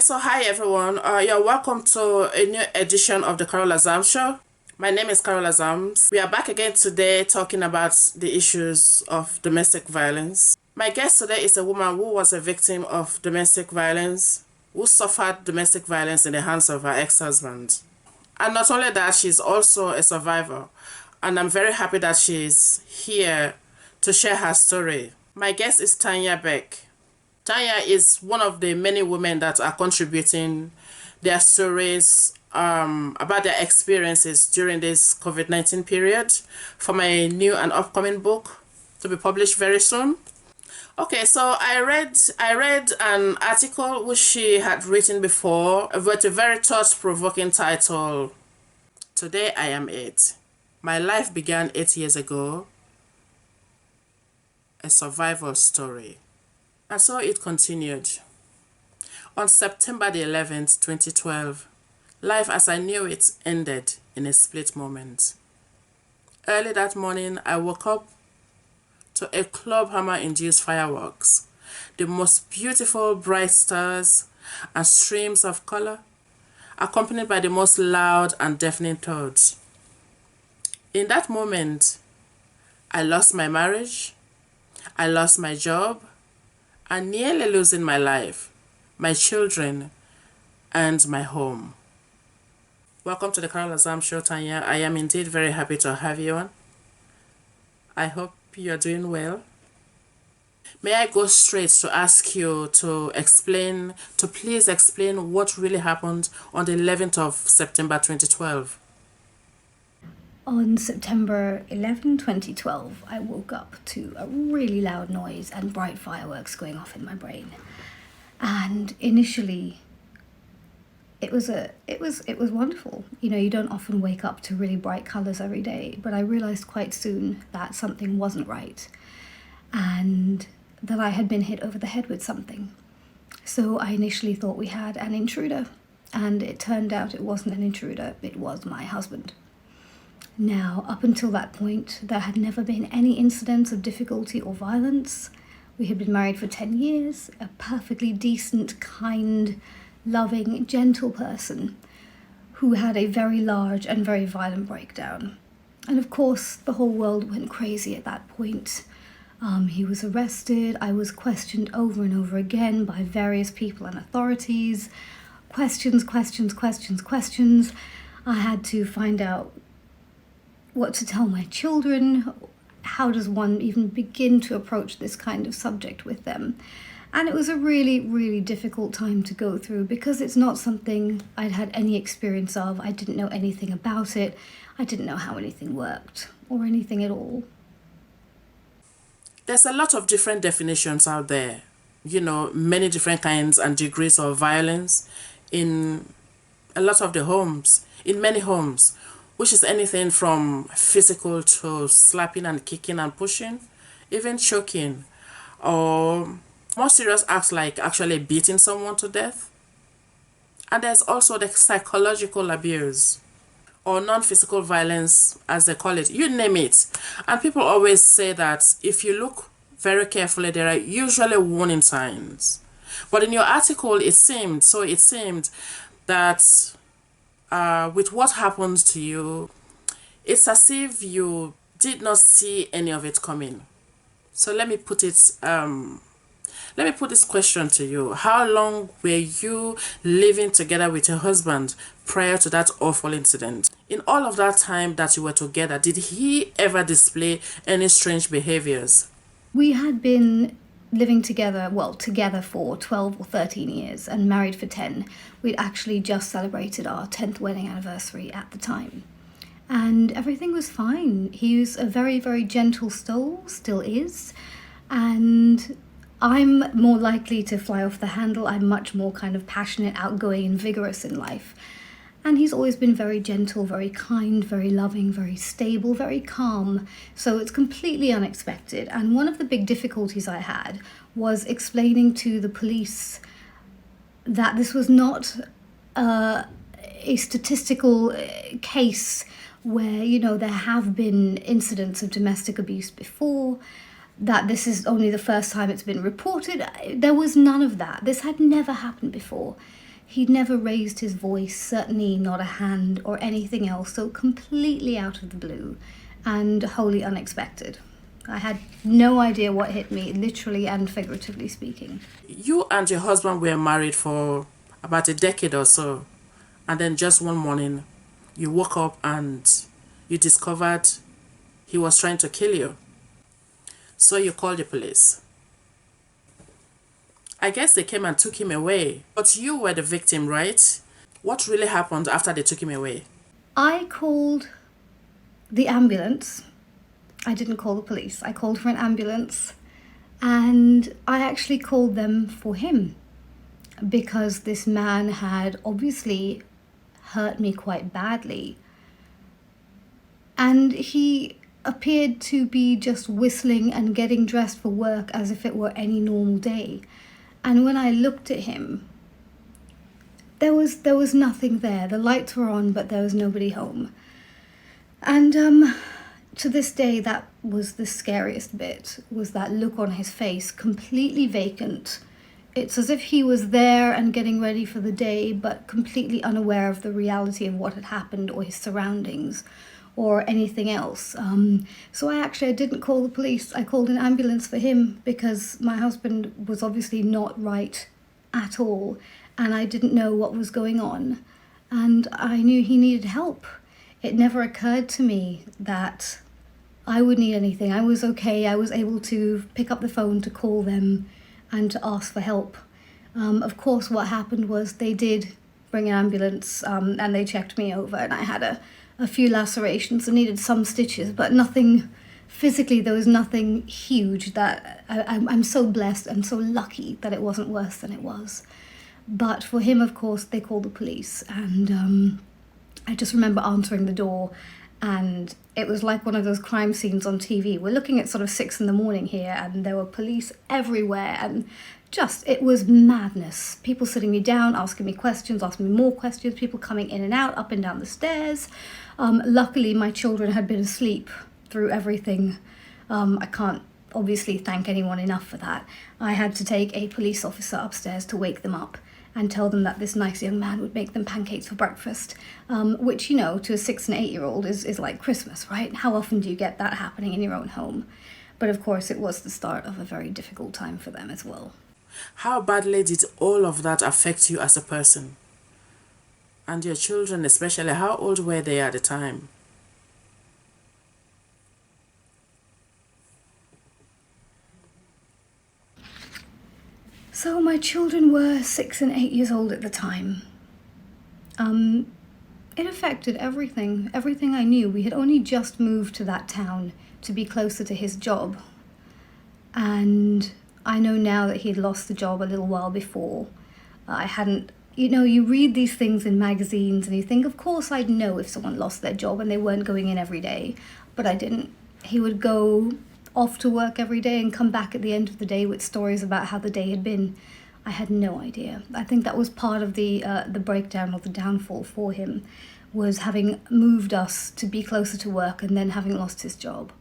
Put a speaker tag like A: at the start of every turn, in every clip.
A: So hi everyone. You're welcome to a new edition of the Carol Azams Show. My name is Carol Azams. We are back again today talking about the issues of domestic violence. My guest today is a woman who was a victim of domestic violence, who suffered domestic violence in the hands of her ex-husband. And not only that, she's also a survivor. And I'm very happy that she's here to share her story. My guest is Tanya Beck. Tanya is one of the many women that are contributing their stories about their experiences during this COVID-19 period for my new and upcoming book to be published very soon. Okay, so I read an article which she had written before with a very thought-provoking title, Today I Am It. My life began 8 years ago, a survival story. And so it continued. On September the 11th, 2012, life as I knew it ended in a split moment. Early that morning, I woke up to a club hammer-induced fireworks, the most beautiful bright stars and streams of color, accompanied by the most loud and deafening thoughts. In that moment, I lost my marriage, I lost my job, and nearly losing my life, my children, and my home. Welcome to the Carol Azams Show, Tanya. I am indeed very happy to have you on. I hope you're doing well. May I go straight to ask you to please explain what really happened on the 11th of September 2012.
B: On September 11, 2012, I woke up to a really loud noise and bright fireworks going off in my brain. And initially, it was wonderful. You know, you don't often wake up to really bright colors every day, but I realized quite soon that something wasn't right and that I had been hit over the head with something. So I initially thought we had an intruder, and it turned out it wasn't an intruder, it was my husband. Now, up until that point, there had never been any incidents of difficulty or violence. We had been married for 10 years, a perfectly decent, kind, loving, gentle person who had a very large and very violent breakdown. And of course, the whole world went crazy at that point. He was arrested. I was questioned over and over again by various people and authorities. Questions. I had to find out what to tell my children. How does one even begin to approach this kind of subject with them? And it was a really, really difficult time to go through because it's not something I'd had any experience of. I didn't know anything about it. I didn't know how anything worked or anything at all.
A: There's a lot of different definitions out there, many different kinds and degrees of violence in a lot of the homes, in many homes, which is anything from physical to slapping and kicking and pushing, even choking, or more serious acts like actually beating someone to death. And there's also the psychological abuse or non-physical violence, as they call it, you name it. And people always say that if you look very carefully, there are usually warning signs. But in your article, it seemed that with what happened to you, it's as if you did not see any of it coming. So let me put this question to you. How long were you living together with your husband prior to that awful incident? In all of that time that you were together, did he ever display any strange behaviors?
B: We had been living together for 12 or 13 years and married for 10. We'd actually just celebrated our 10th wedding anniversary at the time. And everything was fine. He was a very, very gentle soul, still is. And I'm more likely to fly off the handle. I'm much more kind of passionate, outgoing, and vigorous in life. And he's always been very gentle, very kind, very loving, very stable, very calm. So it's completely unexpected. And one of the big difficulties I had was explaining to the police that this was not a statistical case where, there have been incidents of domestic abuse before, that this is only the first time it's been reported. There was none of that. This had never happened before. He'd never raised his voice, certainly not a hand or anything else, so completely out of the blue and wholly unexpected. I had no idea what hit me, literally and figuratively speaking.
A: You and your husband were married for about a decade or so, and then just one morning, you woke up and you discovered he was trying to kill you. So you called the police. I guess they came and took him away. But you were the victim, right? What really happened after they took him away?
B: I called the ambulance. I didn't call the police. I called for an ambulance, and I actually called them for him because this man had obviously hurt me quite badly. And he appeared to be just whistling and getting dressed for work as if it were any normal day. And when I looked at him, there was nothing there. The lights were on, but there was nobody home. And to this day, that was the scariest bit, was that look on his face, completely vacant. It's as if he was there and getting ready for the day, but completely unaware of the reality of what had happened or his surroundings or anything else. So I didn't call the police. I called an ambulance for him because my husband was obviously not right at all, and I didn't know what was going on, and I knew he needed help. It never occurred to me that I would need anything. I was okay. I was able to pick up the phone to call them and to ask for help. Of course, what happened was they did bring an ambulance, and they checked me over, and I had a few lacerations and needed some stitches, but nothing physically. There was nothing huge. That I'm so blessed and so lucky that it wasn't worse than it was. But for him, of course, they called the police, and I just remember answering the door, and it was like one of those crime scenes on TV. We're looking at sort of 6 a.m. here, and there were police everywhere, and it was madness. People sitting me down, asking me questions, asking me more questions, people coming in and out, up and down the stairs. Luckily, my children had been asleep through everything. I can't obviously thank anyone enough for that. I had to take a police officer upstairs to wake them up and tell them that this nice young man would make them pancakes for breakfast, which, to a 6 and 8-year-old is like Christmas, right? How often do you get that happening in your own home? But of course, it was the start of a very difficult time for them as well.
A: How badly did all of that affect you as a person? And your children especially, how old were they at the time?
B: So my children were 6 and 8 years old at the time. It affected everything I knew. We had only just moved to that town to be closer to his job. And I know now that he had lost the job a little while before. I hadn't, you read these things in magazines and you think, of course I'd know if someone lost their job and they weren't going in every day. But I didn't. He would go off to work every day and come back at the end of the day with stories about how the day had been. I had no idea. I think that was part of the breakdown or the downfall for him, was having moved us to be closer to work and then having lost his job.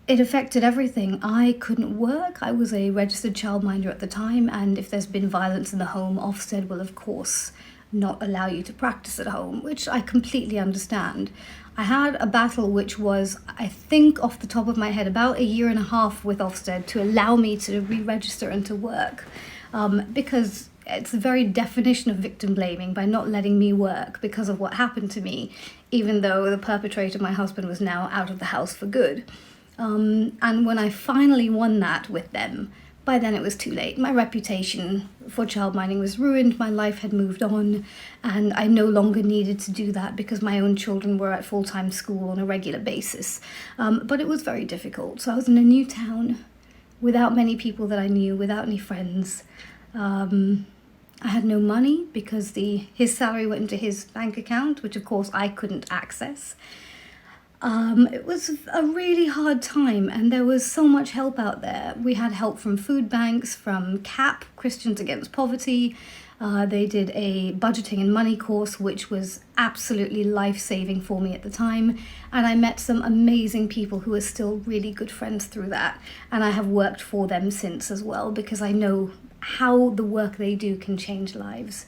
B: It affected everything. I couldn't work. I was a registered childminder at the time, and if there's been violence in the home, Ofsted will of course not allow you to practice at home, which I completely understand. I had a battle which was, I think off the top of my head, about 1.5 years with Ofsted to allow me to re-register and to work, because it's the very definition of victim blaming by not letting me work because of what happened to me, even though the perpetrator, my husband, was now out of the house for good. And when I finally won that with them, by then it was too late. My reputation for childminding was ruined, my life had moved on, and I no longer needed to do that because my own children were at full-time school on a regular basis. But it was very difficult. So I was in a new town, without many people that I knew, without any friends. I had no money because his salary went into his bank account, which of course I couldn't access. It was a really hard time, and there was so much help out there. We had help from food banks, from CAP, Christians Against Poverty. They did a budgeting and money course, which was absolutely life-saving for me at the time. And I met some amazing people who are still really good friends through that. And I have worked for them since as well, because I know how the work they do can change lives.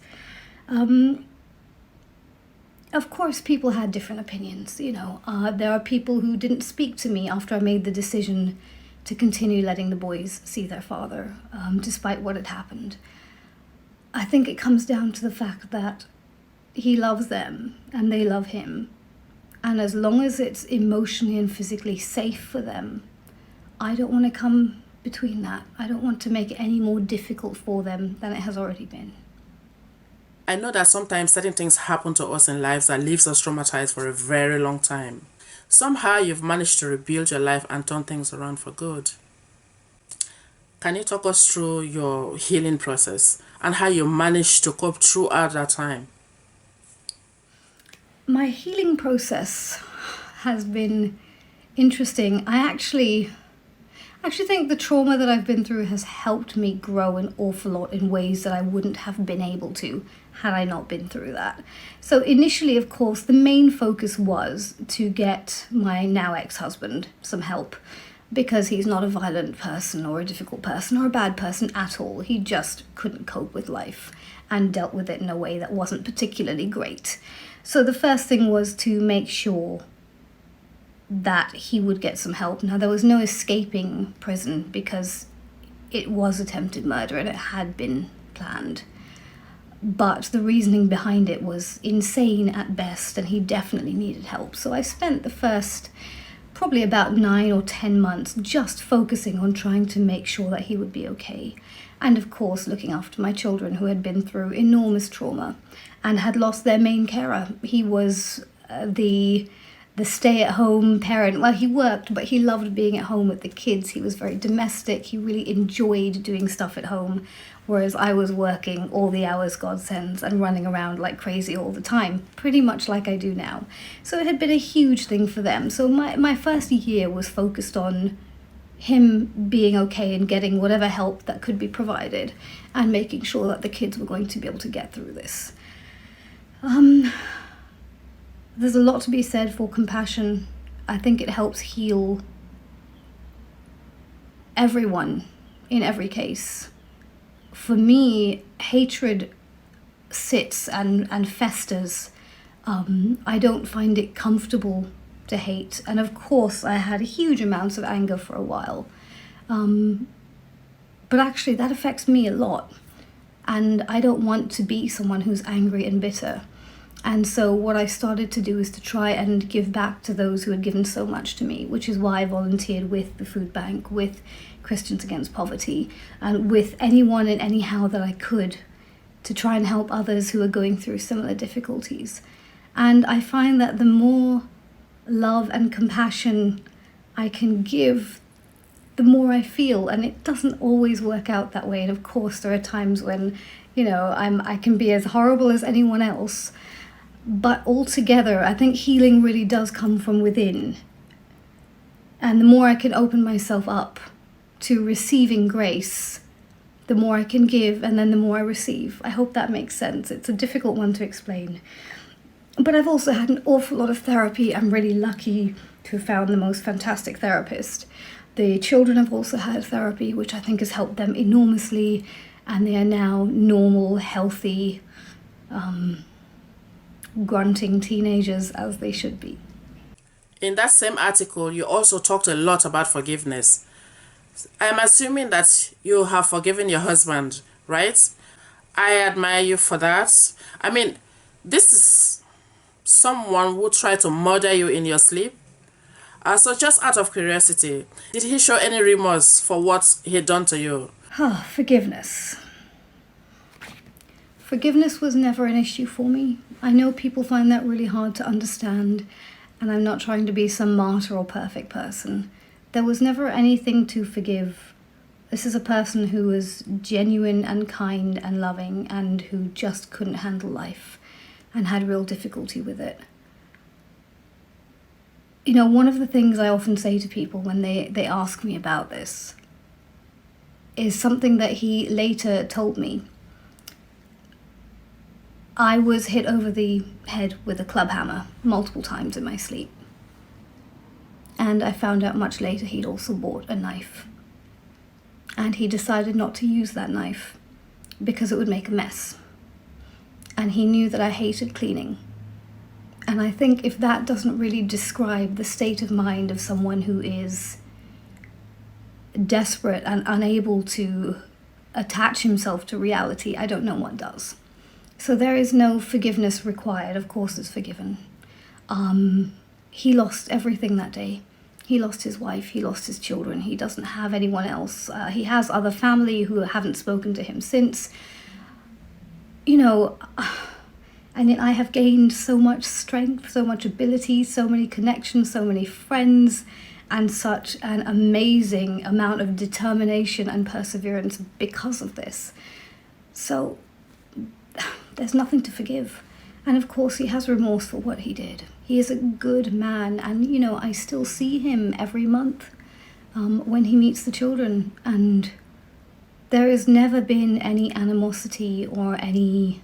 B: Of course, people had different opinions, There are people who didn't speak to me after I made the decision to continue letting the boys see their father, despite what had happened. I think it comes down to the fact that he loves them and they love him. And as long as it's emotionally and physically safe for them, I don't want to come between that. I don't want to make it any more difficult for them than it has already been.
A: I know that sometimes certain things happen to us in lives that leaves us traumatized for a very long time. Somehow you've managed to rebuild your life and turn things around for good. Can you talk us through your healing process and how you managed to cope throughout that time?
B: My healing process has been interesting. I actually think the trauma that I've been through has helped me grow an awful lot in ways that I wouldn't have been able to had I not been through that. So initially, of course, the main focus was to get my now ex-husband some help, because he's not a violent person or a difficult person or a bad person at all. He just couldn't cope with life and dealt with it in a way that wasn't particularly great. So the first thing was to make sure that he would get some help. Now, there was no escaping prison because it was attempted murder and it had been planned. But the reasoning behind it was insane at best, and he definitely needed help. So I spent the first probably about 9 or 10 months just focusing on trying to make sure that he would be okay. And of course, looking after my children, who had been through enormous trauma and had lost their main carer. He was the stay-at-home parent. Well, he worked, but he loved being at home with the kids. He was very domestic. He really enjoyed doing stuff at home, whereas I was working all the hours God sends and running around like crazy all the time, pretty much like I do now. So it had been a huge thing for them. So my first year was focused on him being okay and getting whatever help that could be provided and making sure that the kids were going to be able to get through this. There's a lot to be said for compassion. I think it helps heal everyone in every case. For me, hatred sits and festers. I don't find it comfortable to hate. And of course, I had huge amounts of anger for a while. But actually, that affects me a lot. And I don't want to be someone who's angry and bitter. And so what I started to do is to try and give back to those who had given so much to me, which is why I volunteered with the food bank, with Christians Against Poverty, and with anyone and anyhow that I could to try and help others who are going through similar difficulties. And I find that the more love and compassion I can give, the more I feel, and it doesn't always work out that way. And of course, there are times when, I can be as horrible as anyone else. But altogether, I think healing really does come from within. And the more I can open myself up to receiving grace, the more I can give, and then the more I receive. I hope that makes sense. It's a difficult one to explain. But I've also had an awful lot of therapy. I'm really lucky to have found the most fantastic therapist. The children have also had therapy, which I think has helped them enormously, and they are now normal, healthy, grunting teenagers as they should be.
A: In that same article, you also talked a lot about forgiveness. I'm assuming that you have forgiven your husband, right? I admire you for that. I mean, this is someone who tried to murder you in your sleep. So just out of curiosity, did he show any remorse for what he'd done to you?
B: Forgiveness. Forgiveness was never an issue for me. I know people find that really hard to understand, and I'm not trying to be some martyr or perfect person. There was never anything to forgive. This is a person who was genuine and kind and loving, and who just couldn't handle life and had real difficulty with it. One of the things I often say to people when they ask me about this is something that he later told me. I was hit over the head with a club hammer multiple times in my sleep. And I found out much later he'd also bought a knife. And he decided not to use that knife because it would make a mess. And he knew that I hated cleaning. And I think if that doesn't really describe the state of mind of someone who is desperate and unable to attach himself to reality, I don't know what does. So there is no forgiveness required. Of course it's forgiven. He lost everything that day. He lost his wife, he lost his children, he doesn't have anyone else. He has other family who haven't spoken to him since. You know, and yet I have gained so much strength, so much ability, so many connections, so many friends, and such an amazing amount of determination and perseverance because of this. So there's nothing to forgive. And of course he has remorse for what he did. He is a good man, and you know, I still see him every month when he meets the children, and there has never been any animosity or any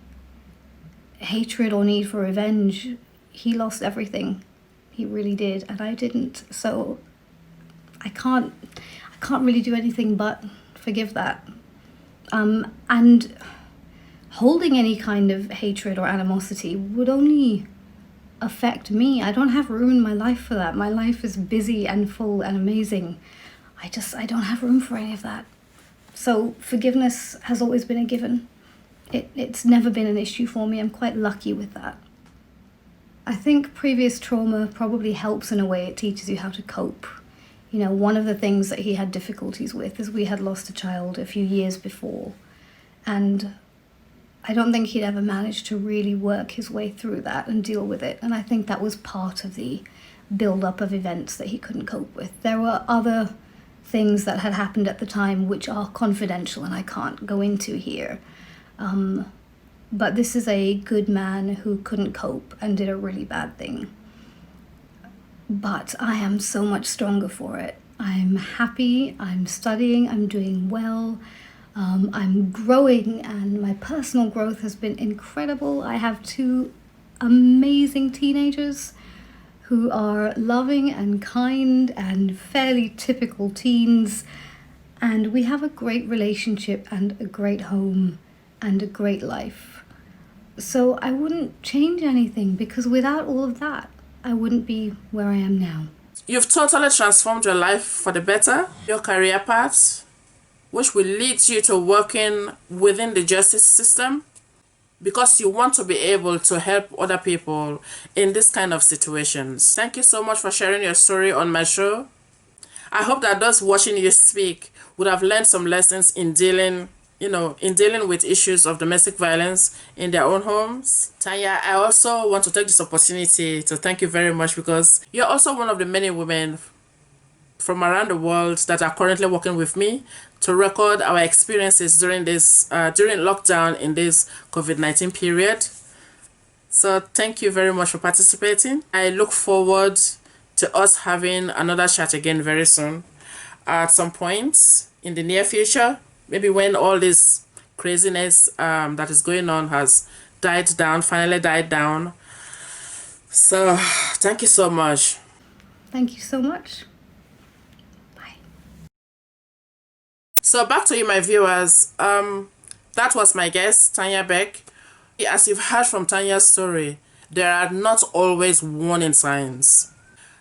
B: hatred or need for revenge. He lost everything. He really did, and I didn't. So I can't really do anything but forgive that. And holding any kind of hatred or animosity would only affect me. I don't have room in my life for that. My life is busy and full and amazing. I don't have room for any of that. So forgiveness has always been a given. It's never been an issue for me. I'm quite lucky with that. I think previous trauma probably helps in a way. It teaches you how to cope. You know, one of the things that he had difficulties with is we had lost a child a few years before, and I don't think he'd ever managed to really work his way through that and deal with it. And I think that was part of the build-up of events that he couldn't cope with. There were other things that had happened at the time which are confidential and I can't go into here. But this is a good man who couldn't cope and did a really bad thing. But I am so much stronger for it. I'm happy, I'm studying, I'm doing well. I'm growing, and my personal growth has been incredible. I have 2 amazing teenagers who are loving and kind and fairly typical teens, and we have a great relationship and a great home and a great life. So I wouldn't change anything, because without all of that, I wouldn't be where I am now.
A: You've totally transformed your life for the better, your career paths, which will lead you to working within the justice system, because you want to be able to help other people in this kind of situations. Thank you so much for sharing your story on my show. I hope that those watching you speak would have learned some lessons in dealing with issues of domestic violence in their own homes. Tanya, I also want to take this opportunity to thank you very much, because you're also one of the many women from around the world that are currently working with me to record our experiences during lockdown in this COVID-19 period. So thank you very much for participating. I look forward to us having another chat again very soon at some point in the near future, maybe when all this craziness that is going on has finally died down. So thank you so much.
B: Thank you so much.
A: So back to you, my viewers. That was my guest, Tanya Beck. As you've heard from Tanya's story, there are not always warning signs.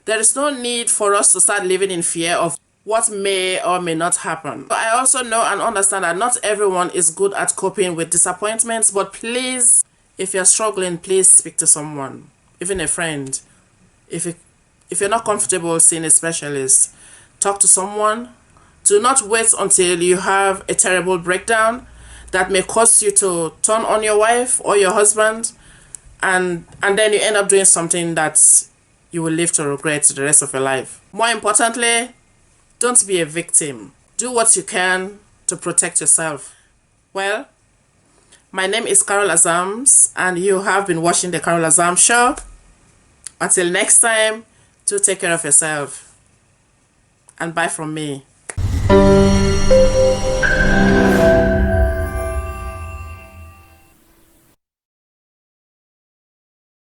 A: There is no need for us to start living in fear of what may or may not happen. I also know and understand that not everyone is good at coping with disappointments, but please, if you're struggling, please speak to someone, even a friend. If you're not comfortable seeing a specialist, talk to someone. Do not wait until you have a terrible breakdown that may cause you to turn on your wife or your husband, and then you end up doing something that you will live to regret the rest of your life. More importantly, don't be a victim. Do what you can to protect yourself. Well, my name is Carol Azams, and you have been watching the Carol Azams Show. Until next time, do take care of yourself. And bye from me.